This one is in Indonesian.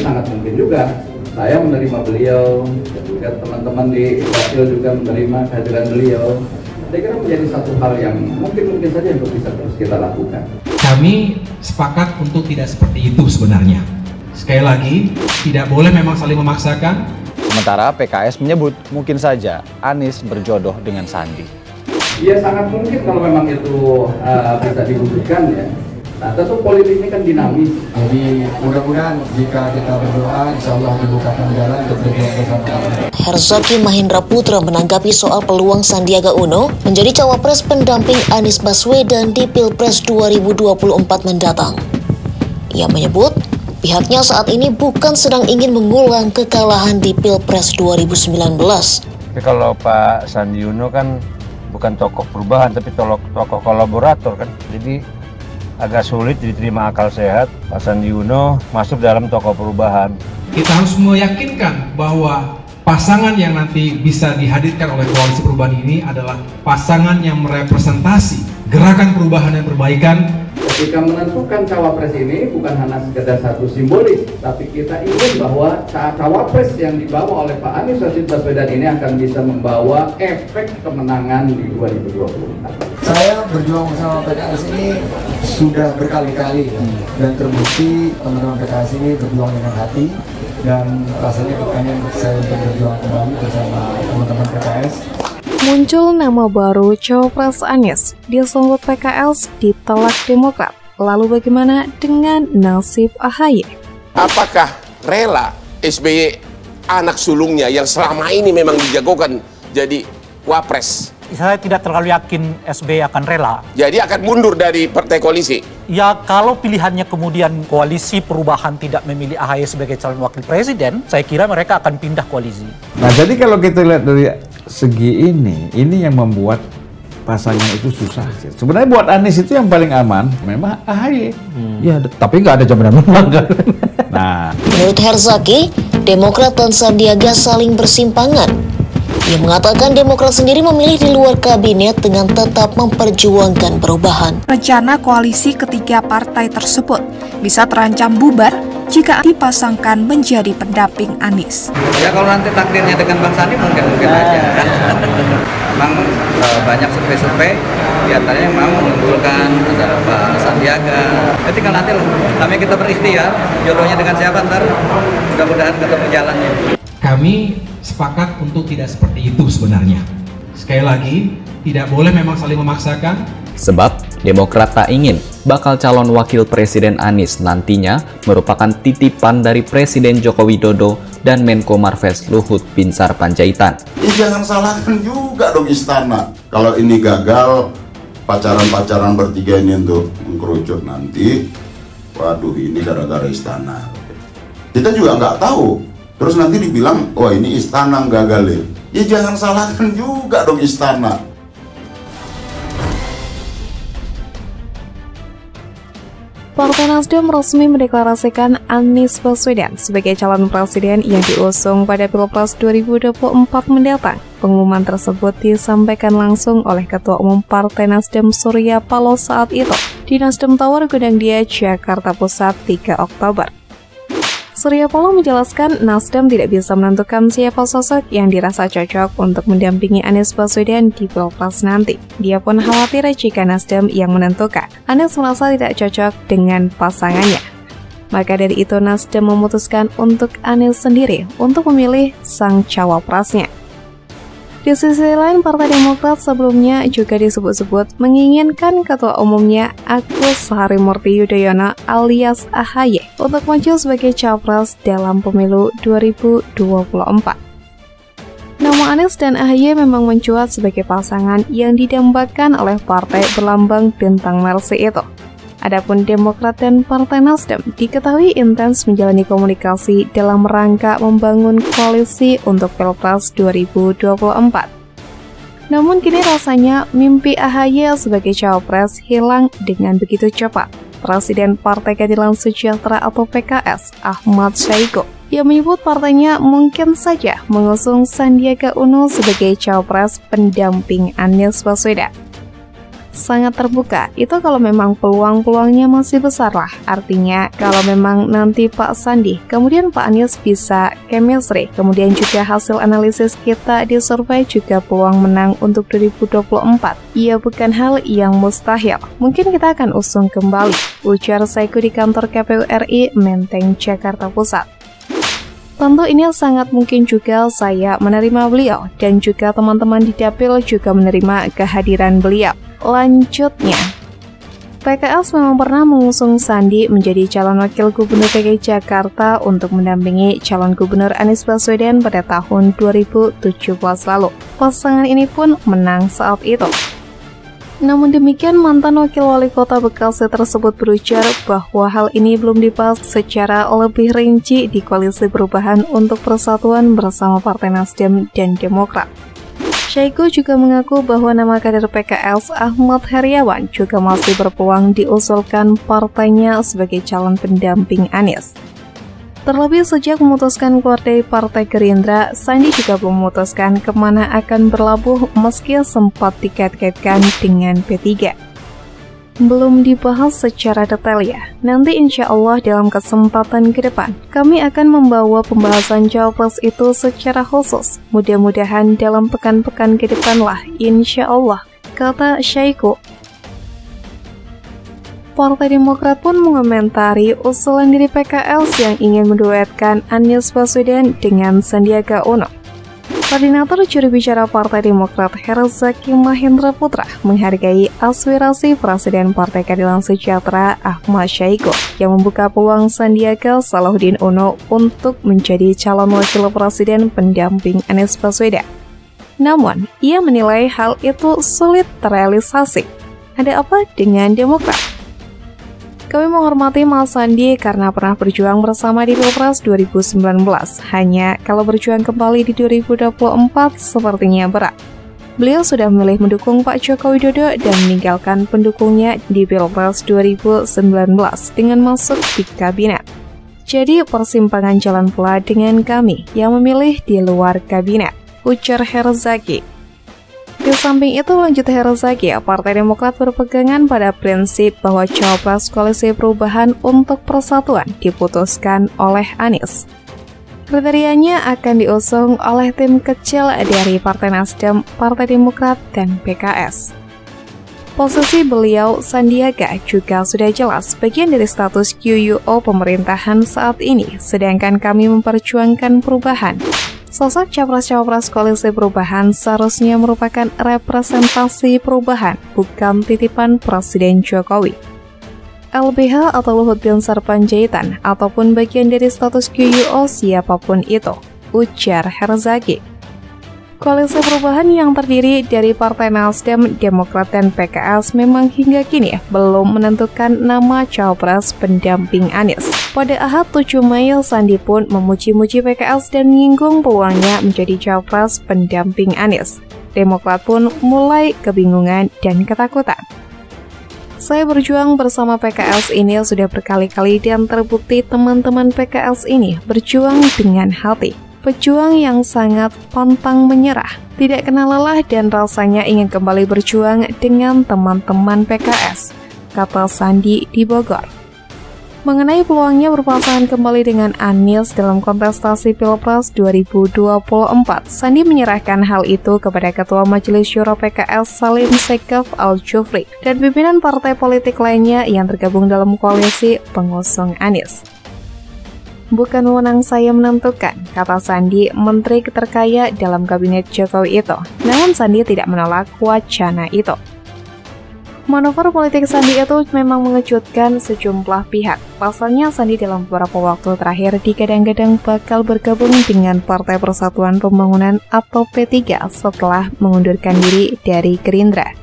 sangat mungkin juga saya menerima beliau, dan juga teman-teman di Wakil juga menerima kehadiran beliau. Saya kira menjadi satu hal yang mungkin saja untuk bisa terus kita lakukan. Kami sepakat untuk tidak seperti itu sebenarnya. Sekali lagi, tidak boleh memang saling memaksakan. Sementara PKS menyebut mungkin saja Anies berjodoh dengan Sandi. Iya, sangat mungkin kalau memang itu bisa diwujudkan ya. Nah, tentu politik ini kan dinamis. Jadi mudah-mudahan jika kita berdoa, insya Allah dibukakan jalan untuk berjuang bersama. Herzaki Mahendra Putra menanggapi soal peluang Sandiaga Uno menjadi cawapres pendamping Anies Baswedan di Pilpres 2024 mendatang. Ia menyebut pihaknya saat ini bukan sedang ingin mengulang kekalahan di Pilpres 2019. Kalau Pak Sandi Uno kan bukan tokoh perubahan, tapi tokoh kolaborator kan. Jadi agak sulit diterima akal sehat Pak Sandi Uno masuk dalam tokoh perubahan. Kita harus meyakinkan bahwa pasangan yang nanti bisa dihadirkan oleh koalisi perubahan ini adalah pasangan yang merepresentasi gerakan perubahan dan perbaikan. Ketika menentukan cawapres ini bukan hanya sekedar satu simbolis, tapi kita ingin bahwa cawapres yang dibawa oleh Pak Anies Rashid Baswedan ini akan bisa membawa efek kemenangan di 2024. Saya berjuang bersama PKS ini sudah berkali-kali dan terbukti teman-teman PKS ini berjuang dengan hati, dan rasanya pengen saya berjuang kembali bersama teman-teman PKS. Muncul nama baru Cawapres Anies, disambut PKS ditolak Demokrat. Lalu bagaimana dengan nasib AHY? Apakah rela SBY anak sulungnya yang selama ini memang dijagokan jadi wapres? Saya tidak terlalu yakin SBY akan rela. Jadi akan mundur dari partai koalisi? Ya, kalau pilihannya kemudian koalisi perubahan tidak memilih AHY sebagai calon wakil presiden, saya kira mereka akan pindah koalisi. Nah, jadi kalau kita lihat dari segi ini yang membuat pasangan itu susah. Sebenarnya buat Anies itu yang paling aman memang AHY. Ya, tapi nggak ada jaminan menang kan. Nah, menurut Herzaki, Demokrat dan Sandiaga saling bersimpangan. Ia mengatakan Demokrat sendiri memilih di luar kabinet dengan tetap memperjuangkan perubahan. Rencana koalisi ketiga partai tersebut bisa terancam bubar jika dipasangkan menjadi pendamping Anies. Ya kalau nanti takdirnya dengan Bang Sandi mungkin aja. Memang banyak survei-survei diantaranya memang menunjukkan ada Pak Sandiaga. Tinggal nanti lah, kami kita berikhtiar jodohnya dengan siapa ntar, mudah-mudahan ketemu jalannya. Kami sepakat untuk tidak seperti itu sebenarnya. Sekali lagi, tidak boleh memang saling memaksakan. Sebab Demokrat tak ingin bakal calon wakil presiden Anies nantinya merupakan titipan dari Presiden Joko Widodo dan Menko Marves Luhut Binsar Panjaitan. Jangan salahkan juga dong istana. Kalau ini gagal, pacaran-pacaran bertiga ini untuk mengkerucut nanti, waduh ini gara-gara istana. Kita juga nggak tahu. Terus nanti dibilang, wah ini istana gagal ya. Jangan salahkan juga dong istana. Partai Nasdem resmi mendeklarasikan Anies Baswedan sebagai calon presiden yang diusung pada Pilpres 2024 mendatang. Pengumuman tersebut disampaikan langsung oleh Ketua Umum Partai Nasdem Surya Paloh saat itu di Nasdem Tower Gondangdia, Jakarta Pusat 3 Oktober. Surya Paloh menjelaskan Nasdem tidak bisa menentukan siapa sosok yang dirasa cocok untuk mendampingi Anies Baswedan di Pilpres nanti. Dia pun khawatir jika Nasdem yang menentukan. Anies merasa tidak cocok dengan pasangannya. Maka dari itu Nasdem memutuskan untuk Anies sendiri untuk memilih sang cawapresnya. Di sisi lain, Partai Demokrat sebelumnya juga disebut-sebut menginginkan Ketua Umumnya Agus Harimurti Yudhoyono alias AHY untuk muncul sebagai capres dalam pemilu 2024. Nama Anies dan AHY memang mencuat sebagai pasangan yang didambakan oleh partai berlambang bintang Mercy itu. Adapun Demokrat dan Partai Nasdem diketahui intens menjalani komunikasi dalam rangka membangun koalisi untuk Pilpres 2024. Namun kini rasanya mimpi AHY sebagai cawapres hilang dengan begitu cepat. Presiden Partai Keadilan Sejahtera atau PKS, Ahmad Syahiku, yang menyebut partainya mungkin saja mengusung Sandiaga Uno sebagai cawapres pendamping Anies Baswedan. sangat terbuka. Itu kalau memang peluang-peluangnya masih besar lah. Artinya kalau memang nanti Pak Sandi, kemudian Pak Anies bisa chemistry, kemudian juga hasil analisis kita di survei juga peluang menang untuk 2024. Ia bukan hal yang mustahil. Mungkin kita akan usung kembali, ujar Saiku di kantor KPU RI Menteng, Jakarta Pusat. Tentu ini sangat mungkin juga saya menerima beliau dan juga teman-teman di Dapil juga menerima kehadiran beliau. Lanjutnya, PKS memang pernah mengusung Sandi menjadi calon wakil gubernur DKI Jakarta untuk mendampingi calon gubernur Anies Baswedan pada tahun 2017 lalu. Pasangan ini pun menang saat itu. Namun demikian, mantan wakil wali kota Bekasi tersebut berujar bahwa hal ini belum dibahas secara lebih rinci di Koalisi Perubahan untuk Persatuan bersama Partai Nasdem dan Demokrat. Saiku juga mengaku bahwa nama kader PKS Ahmad Heriawan juga masih berpeluang diusulkan partainya sebagai calon pendamping Anies. Terlebih sejak memutuskan keluar dari Partai Gerindra, Sandi juga belum memutuskan kemana akan berlabuh meski sempat dikait-kaitkan dengan P3. Belum dibahas secara detail ya. Nanti insya Allah dalam kesempatan ke depan, kami akan membawa pembahasan Cawapres itu secara khusus. Mudah-mudahan dalam pekan-pekan ke depan lah, insya Allah, kata Saiku. Partai Demokrat pun mengomentari usulan dari PKS yang ingin menduetkan Anies Baswedan dengan Sandiaga Uno. Koordinator juru bicara Partai Demokrat Herzaki Mahendra Putra menghargai aspirasi Presiden Partai Keadilan Sejahtera Ahmad Saiku yang membuka peluang Sandiaga Salahuddin Uno untuk menjadi calon wakil presiden pendamping Anies Baswedan. Namun, ia menilai hal itu sulit terrealisasi. Ada apa dengan Demokrat? Kami menghormati Mas Sandi karena pernah berjuang bersama di Pilpres 2019. Hanya kalau berjuang kembali di 2024 sepertinya berat. Beliau sudah memilih mendukung Pak Joko Widodo dan meninggalkan pendukungnya di Pilpres 2019 dengan masuk di kabinet. Jadi persimpangan jalan pula dengan kami yang memilih di luar kabinet, ujar Herzaki. Di samping itu, lanjut Herzaki, Partai Demokrat berpegangan pada prinsip bahwa Cawapres Koalisi Perubahan untuk Persatuan diputuskan oleh Anies. Kriterianya akan diusung oleh tim kecil dari Partai Nasdem, Partai Demokrat, dan PKS. Posisi beliau, Sandiaga, juga sudah jelas bagian dari status QUO pemerintahan saat ini, sedangkan kami memperjuangkan perubahan. Sosok Capres-Cawapres Koalisi Perubahan seharusnya merupakan representasi perubahan, bukan titipan Presiden Jokowi. LBH atau Luhut Binsar Panjaitan, ataupun bagian dari status QUO siapapun itu, ujar Herzaki. Koalisi Perubahan yang terdiri dari Partai Nasdem, Demokrat, dan PKS memang hingga kini belum menentukan nama Cawapres pendamping Anies. Pada Ahad 7 Mei, Sandi pun memuji-muji PKS dan menyinggung peluangnya menjadi Cawapres pendamping Anies. Demokrat pun mulai kebingungan dan ketakutan. Saya berjuang bersama PKS ini sudah berkali-kali dan terbukti teman-teman PKS ini berjuang dengan hati. Pejuang yang sangat pantang menyerah, tidak kenal lelah dan rasanya ingin kembali berjuang dengan teman-teman PKS, kata Sandi di Bogor. Mengenai peluangnya berpasangan kembali dengan Anies dalam kontestasi Pilpres 2024, Sandi menyerahkan hal itu kepada Ketua Majelis Syuro PKS Salim Segaf Al-Jufri dan pimpinan partai politik lainnya yang tergabung dalam koalisi pengusung Anies. Bukan wewenang saya menentukan, kata Sandi, menteri terkaya dalam kabinet Jokowi itu. Namun Sandi tidak menolak wacana itu. Manuver politik Sandi itu memang mengejutkan sejumlah pihak. Pasalnya Sandi dalam beberapa waktu terakhir digadang-gadang bakal bergabung dengan Partai Persatuan Pembangunan atau P3 setelah mengundurkan diri dari Gerindra.